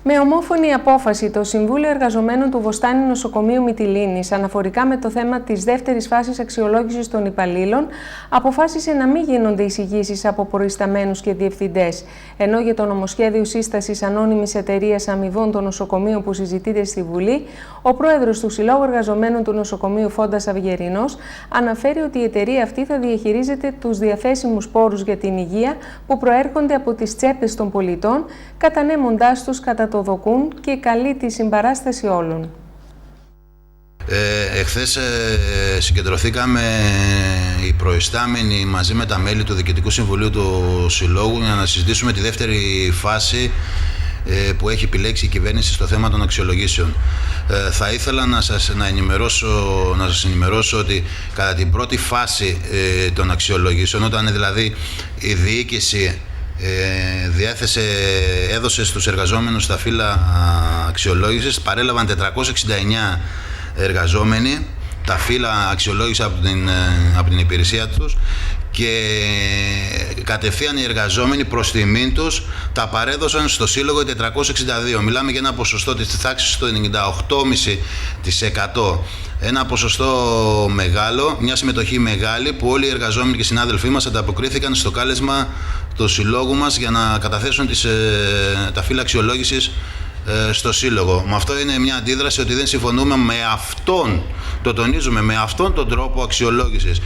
Με ομόφωνη απόφαση, το Συμβούλιο Εργαζομένων του Βοστάνη Νοσοκομείου Μυτιλήνης, αναφορικά με το θέμα της δεύτερης φάσης αξιολόγησης των υπαλλήλων, αποφάσισε να μην γίνονται εισηγήσεις από προϊσταμένους και διευθυντές. Ενώ για το νομοσχέδιο σύστασης ανώνυμης εταιρείας αμοιβών των νοσοκομείων που συζητείται στη Βουλή, ο πρόεδρος του Συλλόγου Εργαζομένων του Νοσοκομείου Φόντας Αυγερινός αναφέρει ότι η εταιρεία αυτή θα διαχειρίζεται τους διαθέσιμους πόρους για την υγεία που προέρχονται από τις τσέπες των πολιτών, κατανέμοντάς τους κατά το δοκούν και καλεί τη συμπαράσταση όλων. Εχθές συγκεντρωθήκαμε οι προϊστάμενοι μαζί με τα μέλη του Διοικητικού Συμβουλίου του Συλλόγου για να συζητήσουμε τη δεύτερη φάση που έχει επιλέξει η κυβέρνηση στο θέμα των αξιολογήσεων. Θα ήθελα να σας ενημερώσω ότι κατά την πρώτη φάση των αξιολογήσεων, όταν δηλαδή η διοίκηση έδωσε στους εργαζόμενους τα φύλλα αξιολόγησης, παρέλαβαν 469 εργαζόμενοι τα φύλλα αξιολόγηση από την υπηρεσία τους και κατευθείαν οι εργαζόμενοι προς τιμήν τους τα παρέδωσαν στο Σύλλογο 462. Μιλάμε για ένα ποσοστό της τάξης του 98,5%. Ένα ποσοστό μεγάλο, μια συμμετοχή μεγάλη που όλοι οι εργαζόμενοι και συνάδελφοί μας ανταποκρίθηκαν στο κάλεσμα του Συλλόγου μας για να καταθέσουν τα φύλλα αξιολόγησης στο Σύλλογο. Με αυτό είναι μια αντίδραση ότι δεν συμφωνούμε με αυτόν, το τονίζουμε, με αυτόν τον τρόπο αξιολόγησης.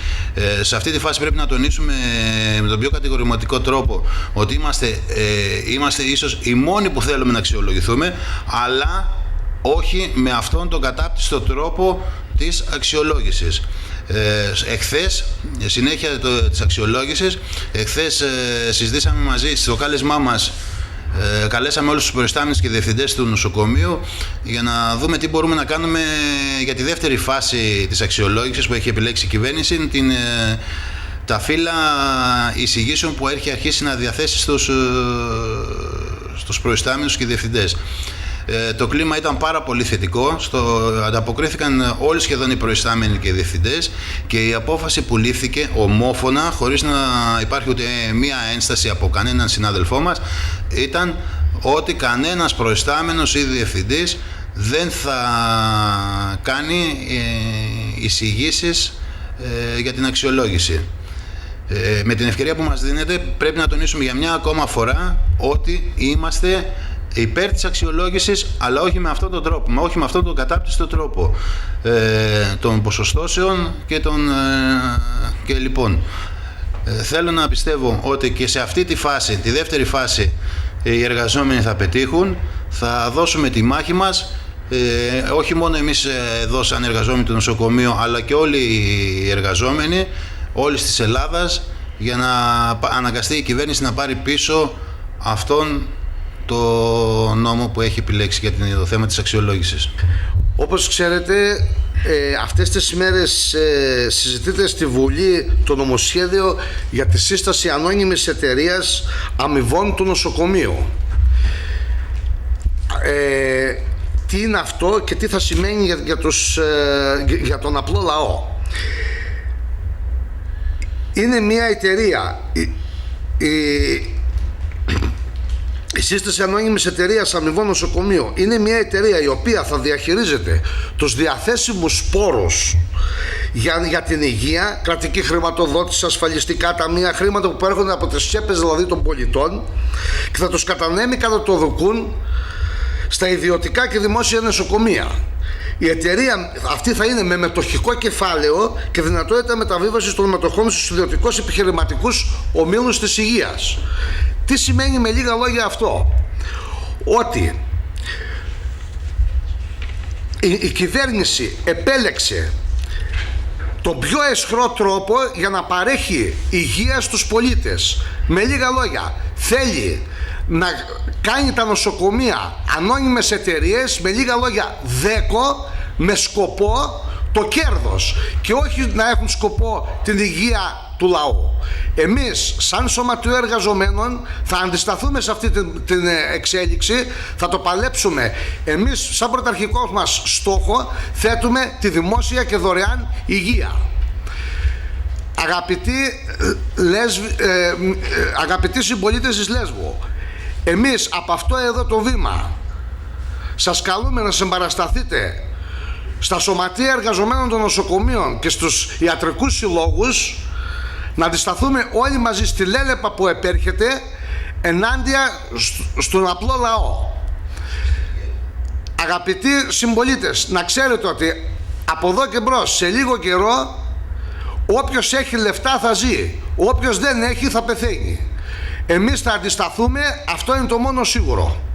Σε αυτή τη φάση πρέπει να τονίσουμε με τον πιο κατηγορηματικό τρόπο ότι είμαστε ίσως οι μόνοι που θέλουμε να αξιολογηθούμε, αλλά όχι με αυτόν τον κατάπτυστο τρόπο της αξιολόγησης. Εχθές, συνέχεια της αξιολόγησης, εχθές συζητήσαμε μαζί στο κάλεσμά μας. Καλέσαμε όλους τους προϊστάμενους και διευθυντές του νοσοκομείου για να δούμε τι μπορούμε να κάνουμε για τη δεύτερη φάση της αξιολόγησης που έχει επιλέξει η κυβέρνηση, τα φύλλα εισηγήσεων που έχει αρχίσει να διαθέσει στους προϊστάμενους και διευθυντές. Το κλίμα ήταν πάρα πολύ θετικό, ανταποκρίθηκαν όλοι σχεδόν οι προϊστάμενοι και οι διευθυντές και η απόφαση που λήφθηκε ομόφωνα, χωρίς να υπάρχει ούτε μία ένσταση από κανέναν συνάδελφό μας, ήταν ότι κανένας προϊστάμενος ή διευθυντής δεν θα κάνει εισηγήσεις για την αξιολόγηση. Με την ευκαιρία που μας δίνεται πρέπει να τονίσουμε για μια ακόμα φορά ότι είμαστε υπέρ της αξιολόγησης, αλλά όχι με αυτόν τον τρόπο, όχι με αυτόν τον κατάπτυστο τρόπο των ποσοστώσεων και λοιπόν. Θέλω να πιστεύω ότι και σε αυτή τη φάση, τη δεύτερη φάση, οι εργαζόμενοι θα πετύχουν, θα δώσουμε τη μάχη μας, όχι μόνο εμείς εδώ σαν εργαζόμενοι του νοσοκομείου, αλλά και όλοι οι εργαζόμενοι όλης της Ελλάδας, για να αναγκαστεί η κυβέρνηση να πάρει πίσω αυτόν το νόμο που έχει επιλέξει για το θέμα της αξιολόγησης. Όπως ξέρετε, αυτές τις ημέρες συζητείται στη Βουλή το νομοσχέδιο για τη σύσταση ανώνυμης εταιρείας αμοιβών του νοσοκομείου. Τι είναι αυτό και τι θα σημαίνει για τον απλό λαό. Είναι μια εταιρεία, η σύσταση ανώνυμης εταιρείας αμοιβών νοσοκομείου είναι μια εταιρεία η οποία θα διαχειρίζεται τους διαθέσιμους πόρους για την υγεία, κρατική χρηματοδότηση, ασφαλιστικά ταμεία, χρήματα που προέρχονται από τις τσέπες δηλαδή των πολιτών, και θα τους κατανέμει κατά το δοκούν στα ιδιωτικά και δημόσια νοσοκομεία. Η εταιρεία αυτή θα είναι με μετοχικό κεφάλαιο και δυνατότητα μεταβίβασης των μετοχών στους ιδιωτικούς επιχειρηματικούς ομίλους της υγείας. Τι σημαίνει με λίγα λόγια αυτό? Ότι η κυβέρνηση επέλεξε τον πιο αισχρό τρόπο για να παρέχει υγεία στους πολίτες. Με λίγα λόγια, θέλει να κάνει τα νοσοκομεία ανώνυμες εταιρείες, με λίγα λόγια δέκο, με σκοπό το κέρδος και όχι να έχουν σκοπό την υγεία του λαού. Εμείς σαν Σωματείο Εργαζομένων θα αντισταθούμε σε αυτή την εξέλιξη, θα το παλέψουμε. Εμείς σαν πρωταρχικό μας στόχο θέτουμε τη δημόσια και δωρεάν υγεία. Αγαπητοί συμπολίτες της Λέσβου, εμείς από αυτό εδώ το βήμα σας καλούμε να συμπαρασταθείτε στα σωματεία εργαζομένων των νοσοκομείων και στους ιατρικούς συλλόγους, να αντισταθούμε όλοι μαζί στη λέλεπα που επέρχεται ενάντια στον απλό λαό. Αγαπητοί συμπολίτες, να ξέρετε ότι από εδώ και μπρος, σε λίγο καιρό, όποιος έχει λεφτά θα ζει, όποιος δεν έχει θα πεθαίνει. Εμείς θα αντισταθούμε, αυτό είναι το μόνο σίγουρο.